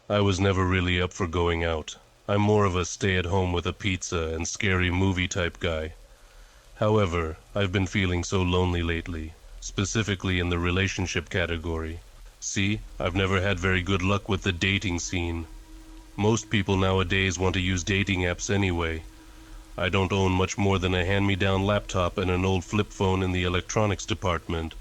I was never really up for going out. I'm more of a stay-at-home with a pizza and scary movie type guy. However, I've been feeling so lonely lately, specifically in the relationship category. See, I've never had very good luck with the dating scene. Most people nowadays want to use dating apps anyway. I don't own much more than a hand-me-down laptop and an old flip phone in the electronics department,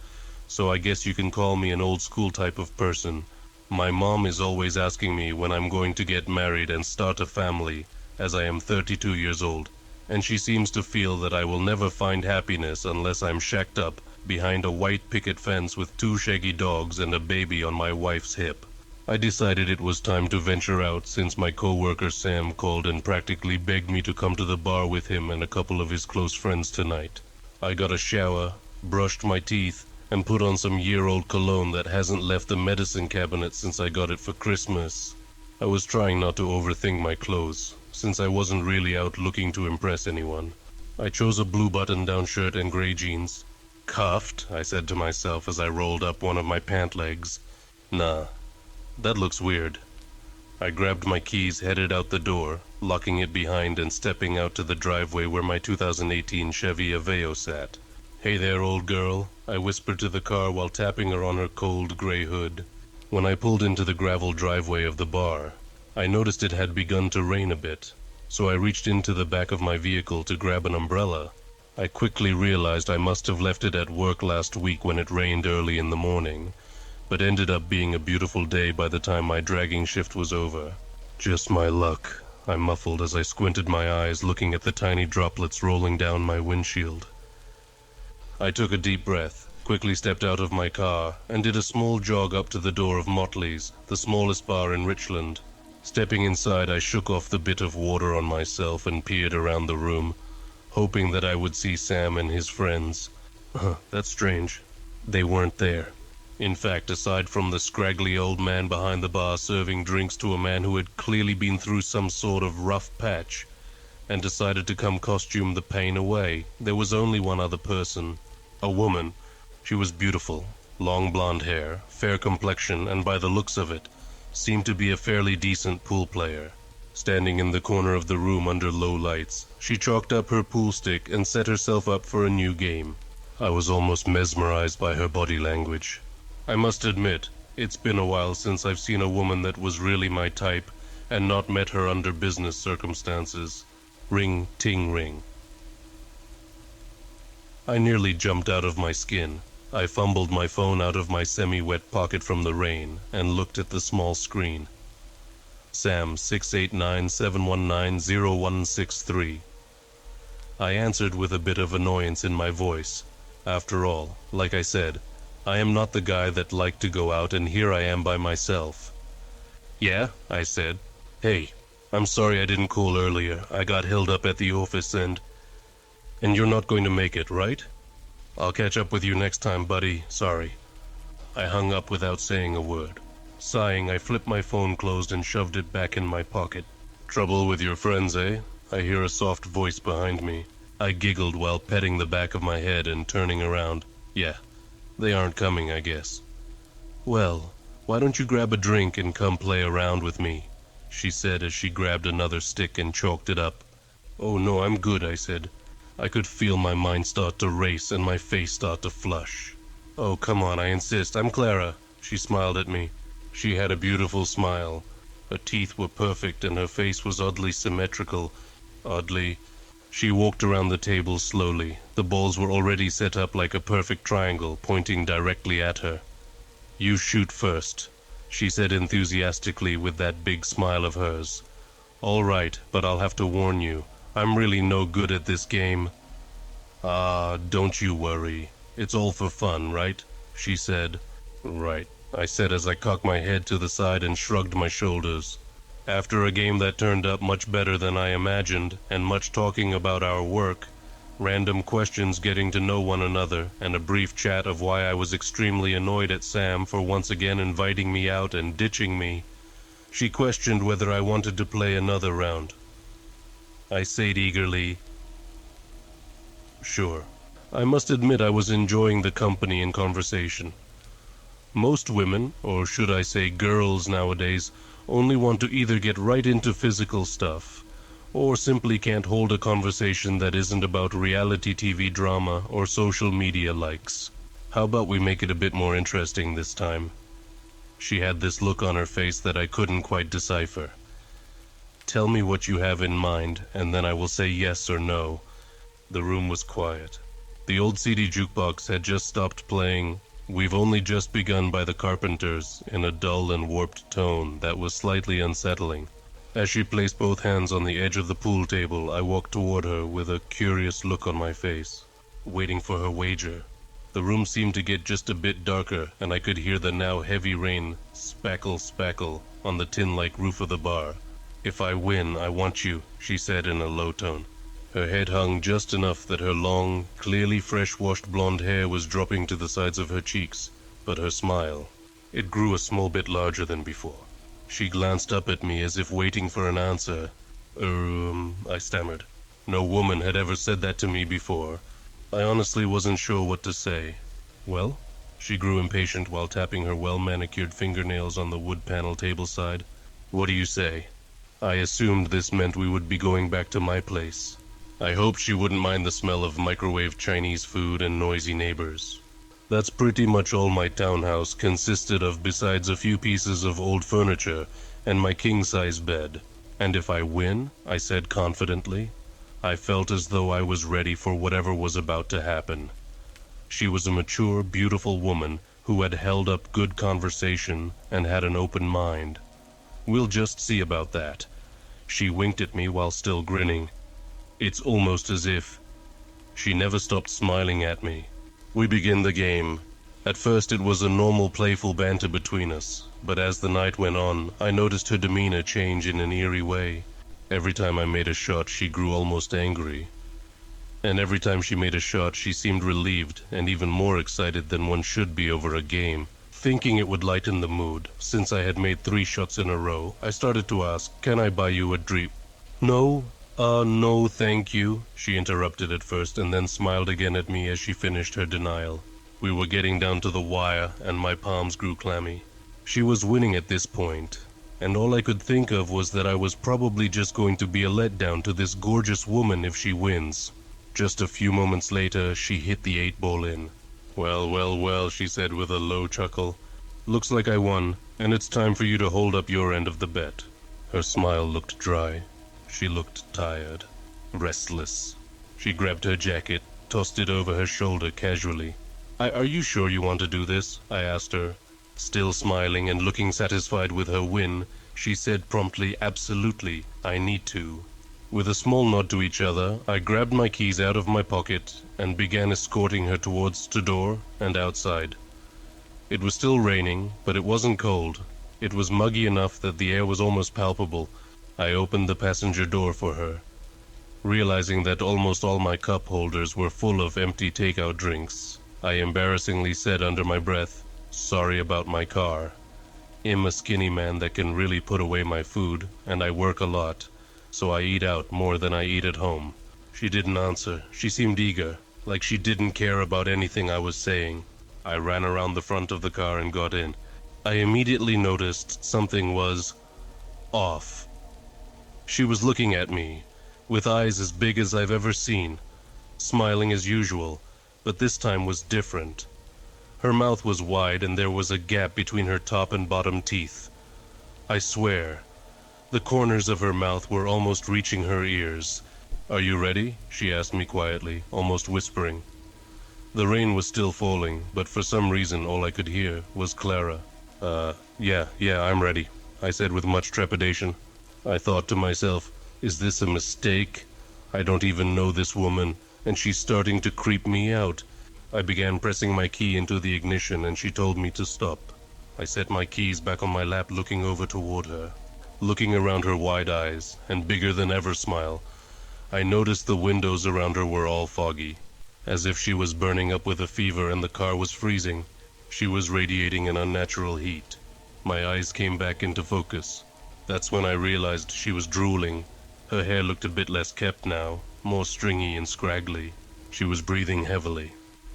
so I guess you can call me an old-school type of person. My mom is always asking me when I'm going to get married and start a family, as I am 32 years old, and she seems to feel that I will never find happiness unless I'm shacked up behind a white picket fence with two shaggy dogs and a baby on my wife's hip. I decided it was time to venture out since my co-worker Sam called and practically begged me to come to the bar with him and a couple of his close friends tonight. I got a shower, brushed my teeth, and put on some year-old cologne that hasn't left the medicine cabinet since I got it for Christmas. I was trying not to overthink my clothes, since I wasn't really out looking to impress anyone. I chose a blue button-down shirt and gray jeans. Cuffed, I said to myself as I rolled up one of my pant legs. Nah, that looks weird. I grabbed my keys, headed out the door, locking it behind and stepping out to the driveway where my 2018 Chevy Aveo sat. "Hey there, old girl," I whispered to the car while tapping her on her cold gray hood. When I pulled into the gravel driveway of the bar, I noticed it had begun to rain a bit, so I reached into the back of my vehicle to grab an umbrella. I quickly realized I must have left it at work last week when it rained early in the morning, but ended up being a beautiful day by the time my dragging shift was over. Just my luck, I muffled as I squinted my eyes looking at the tiny droplets rolling down my windshield. I took a deep breath, quickly stepped out of my car, and did a small jog up to the door of Motley's, the smallest bar in Richland. Stepping inside, I shook off the bit of water on myself and peered around the room, hoping that I would see Sam and his friends. That's strange. They weren't there. In fact, aside from the scraggly old man behind the bar serving drinks to a man who had clearly been through some sort of rough patch and decided to come costume the pain away, there was only one other person. A woman. She was beautiful, long blonde hair, fair complexion, and by the looks of it, seemed to be a fairly decent pool player. Standing in the corner of the room under low lights, she chalked up her pool stick and set herself up for a new game. I was almost mesmerized by her body language. I must admit, it's been a while since I've seen a woman that was really my type and not met her under business circumstances. Ring, ting, ring. I nearly jumped out of my skin. I fumbled my phone out of my semi-wet pocket from the rain and looked at the small screen. Sam, 689-719-0163. I answered with a bit of annoyance in my voice. After all, like I said, I am not the guy that liked to go out, and here I am by myself. "Yeah?" I said. "Hey, I'm sorry I didn't call earlier. I got held up at the office and you're not going to make it, right? I'll catch up with you next time, buddy. Sorry." I hung up without saying a word. Sighing, I flipped my phone closed and shoved it back in my pocket. "Trouble with your friends, eh?" I hear a soft voice behind me. I giggled while petting the back of my head and turning around. Yeah, they aren't coming, I guess. "Well, why don't you grab a drink and come play around with me?" she said as she grabbed another stick and chalked it up. "Oh no, I'm good," I said. I could feel my mind start to race and my face start to flush. "Oh, come on, I insist. I'm Clara." She smiled at me. She had a beautiful smile. Her teeth were perfect and her face was oddly symmetrical. She walked around the table slowly. The balls were already set up like a perfect triangle, pointing directly at her. "You shoot first," she said enthusiastically with that big smile of hers. "All right, but I'll have to warn you. I'm really no good at this game." "Ah, don't you worry. It's all for fun, right?" she said. "Right," I said as I cocked my head to the side and shrugged my shoulders. After a game that turned up much better than I imagined, and much talking about our work, random questions getting to know one another, and a brief chat of why I was extremely annoyed at Sam for once again inviting me out and ditching me, she questioned whether I wanted to play another round. I said eagerly, "Sure." I must admit I was enjoying the company and conversation. Most women, or should I say girls nowadays, only want to either get right into physical stuff, or simply can't hold a conversation that isn't about reality TV drama or social media likes. How about we make it a bit more interesting this time? She had this look on her face that I couldn't quite decipher. Tell me what you have in mind, and then I will say yes or no. The room was quiet. The old CD jukebox had just stopped playing "We've Only Just Begun" by the Carpenters in a dull and warped tone that was slightly unsettling. As she placed both hands on the edge of the pool table, I walked toward her with a curious look on my face, waiting for her wager. The room seemed to get just a bit darker, and I could hear the now heavy rain spackle spackle on the tin-like roof of the bar. "If I win, I want you," she said in a low tone. Her head hung just enough that her long, clearly fresh-washed blonde hair was dropping to the sides of her cheeks, but her smile, it grew a small bit larger than before. She glanced up at me as if waiting for an answer. I stammered. No woman had ever said that to me before. I honestly wasn't sure what to say. "Well?" She grew impatient while tapping her well-manicured fingernails on the wood panel table side. "What do you say?" I assumed this meant we would be going back to my place. I hoped she wouldn't mind the smell of microwave Chinese food and noisy neighbors. That's pretty much all my townhouse consisted of, besides a few pieces of old furniture and my king-size bed. "And if I win," I said confidently. I felt as though I was ready for whatever was about to happen. She was a mature, beautiful woman who had held up good conversation and had an open mind. "We'll just see about that." She winked at me while still grinning. It's almost as if... She never stopped smiling at me. We begin the game. At first it was a normal playful banter between us, but as the night went on, I noticed her demeanor change in an eerie way. Every time I made a shot, she grew almost angry. And every time she made a shot, she seemed relieved and even more excited than one should be over a game. Thinking it would lighten the mood, since I had made 3 shots in a row, I started to ask, "Can I buy you a drink?" "No, no, thank you," she interrupted at first and then smiled again at me as she finished her denial. We were getting down to the wire and my palms grew clammy. She was winning at this point, and all I could think of was that I was probably just going to be a letdown to this gorgeous woman if she wins. Just a few moments later, she hit the 8-ball in. Well, she said with a low chuckle. "Looks like I won, and it's time for you to hold up your end of the bet." Her smile looked dry. She looked tired, restless. She grabbed her jacket, tossed it over her shoulder casually. Are you sure you want to do this?" I asked her. Still smiling and looking satisfied with her win, she said promptly, "Absolutely, I need to." With a small nod to each other, I grabbed my keys out of my pocket and began escorting her towards the door and outside. It was still raining, but it wasn't cold. It was muggy enough that the air was almost palpable. I opened the passenger door for her. Realizing that almost all my cup holders were full of empty takeout drinks, I embarrassingly said under my breath, "Sorry about my car. I'm a skinny man that can really put away my food, and I work a lot, so I eat out more than I eat at home." She didn't answer. She seemed eager, like she didn't care about anything I was saying. I ran around the front of the car and got in. I immediately noticed something was off. She was looking at me, with eyes as big as I've ever seen, smiling as usual, but this time was different. Her mouth was wide and there was a gap between her top and bottom teeth. I swear, the corners of her mouth were almost reaching her ears. "Are you ready?" she asked me quietly, almost whispering. The rain was still falling, but for some reason all I could hear was Clara. Yeah, I'm ready," I said with much trepidation. I thought to myself, is this a mistake? I don't even know this woman, and she's starting to creep me out. I began pressing my key into the ignition and she told me to stop. I set my keys back on my lap, looking over toward her. Looking around her wide eyes and bigger than ever smile, I noticed the windows around her were all foggy, as if she was burning up with a fever and the car was freezing. She was radiating an unnatural heat. My eyes came back into focus. That's when I realized she was drooling. Her hair looked a bit less kept now, more stringy and scraggly. She was breathing heavily.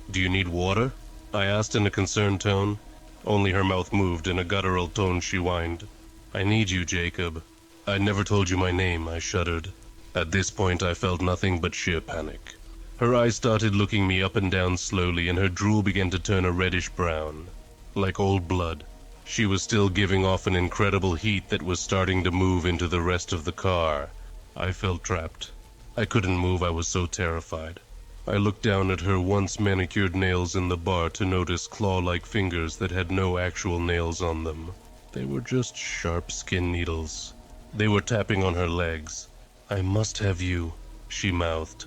"Do you need water?" I asked in a concerned tone. Only her mouth moved. In a guttural tone she whined, I need you, Jacob. I never told you my name, I shuddered. At this point, I felt nothing but sheer panic. Her eyes started looking me up and down slowly, and her drool began to turn a reddish brown, like old blood. She was still giving off an incredible heat that was starting to move into the rest of the car. I felt trapped. I couldn't move, I was so terrified. I looked down at her once manicured nails in the bar to notice claw-like fingers that had no actual nails on them. They were just sharp skin needles. They were tapping on her legs. "I must have you," she mouthed.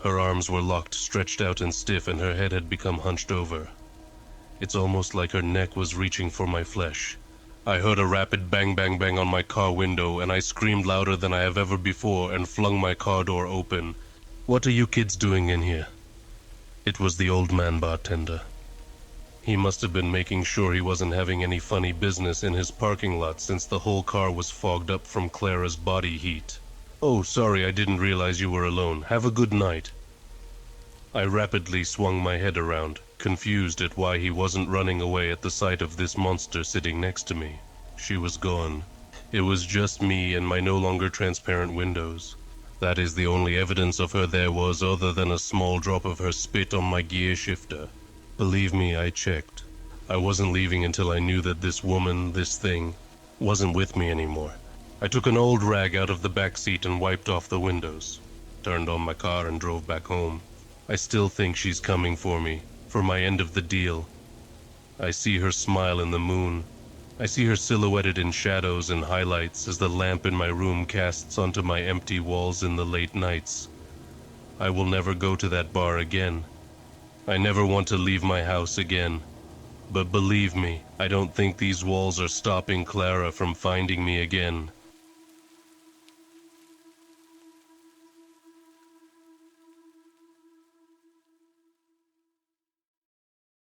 Her arms were locked, stretched out and stiff, and her head had become hunched over. It's almost like her neck was reaching for my flesh. I heard a rapid bang bang bang on my car window, and I screamed louder than I have ever before and flung my car door open. "What are you kids doing in here?" It was the old man bartender. He must have been making sure he wasn't having any funny business in his parking lot, since the whole car was fogged up from Clara's body heat. "Oh, sorry, I didn't realize you were alone. Have a good night." I rapidly swung my head around, confused at why he wasn't running away at the sight of this monster sitting next to me. She was gone. It was just me and my no longer transparent windows. That is the only evidence of her there was, other than a small drop of her spit on my gear shifter. Believe me, I checked. I wasn't leaving until I knew that this woman, this thing, wasn't with me anymore. I took an old rag out of the back seat and wiped off the windows, turned on my car and drove back home. I still think she's coming for me, for my end of the deal. I see her smile in the moon. I see her silhouetted in shadows and highlights as the lamp in my room casts onto my empty walls in the late nights. I will never go to that bar again. I never want to leave my house again. But believe me, I don't think these walls are stopping Clara from finding me again.